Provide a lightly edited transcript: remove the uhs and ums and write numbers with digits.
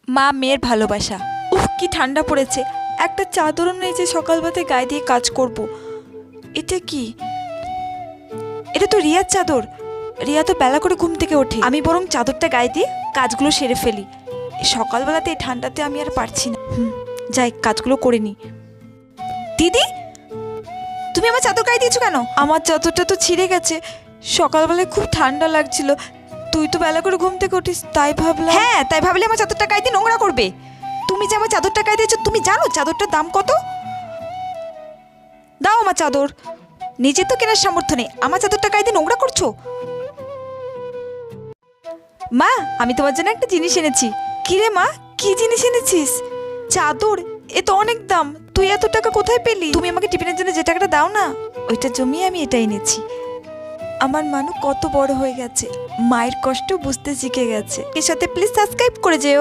মা মেয়ের ভালোবাসা। উফ কি ঠান্ডা পড়েছে, একটা চাদরও নেই যে সকালবেলাতে গায়ে দিয়ে কাজ করব। এটা কি? এটা তো রিয়ার চাদর। রিয়া তো বেলা করে ঘুম থেকে ওঠে। আমি বরং চাদরটা গায়ে দিয়ে কাজগুলো সেরে ফেলি। সকালবেলাতে এই ঠান্ডাতে আমি আর পারছি না। যাই কাজগুলো করে নি। দিদি, তুমি আমার চাদর গায়ে দিয়েছো কেন? আমার চাদরটা তো ছিঁড়ে গেছে। সকালবেলায় খুব ঠান্ডা লাগছিল, তুই তো বেলা করে ঘুম থেকে উঠিস, তাই ভাবলাম। হ্যাঁ, তাই ভাবলে আমার চাদরটা গায়ে দিয়ে নোংরা করবে? তুমি যে আমার চাদরটা গায়ে দিয়েছো, তুমি জানো চাদরটার দাম কত? দাও আমার চাদর। নিজে তো কেনার সামর্থ্য নেই, আমার চাদরটা গায়ে দিয়ে নোংরা করছো। মা, আমি তোমার জন্য একটা জিনিস এনেছি। কি রে মা, কি জিনিস এনেছিস? চাদর? এ তো অনেক দাম, তুই এত টাকা কোথায় পেলি? তুমি আমাকে টিফিনের জন্য যে টাকাটা দাও না, ওইটা জমিয়ে আমি এটা এনেছি। আমার মানু কত বড় হয়ে গেছে, মায়ের কষ্ট বুঝতে শিখে গেছে। এর সাথে প্লিজ সাবস্ক্রাইব করে যেও।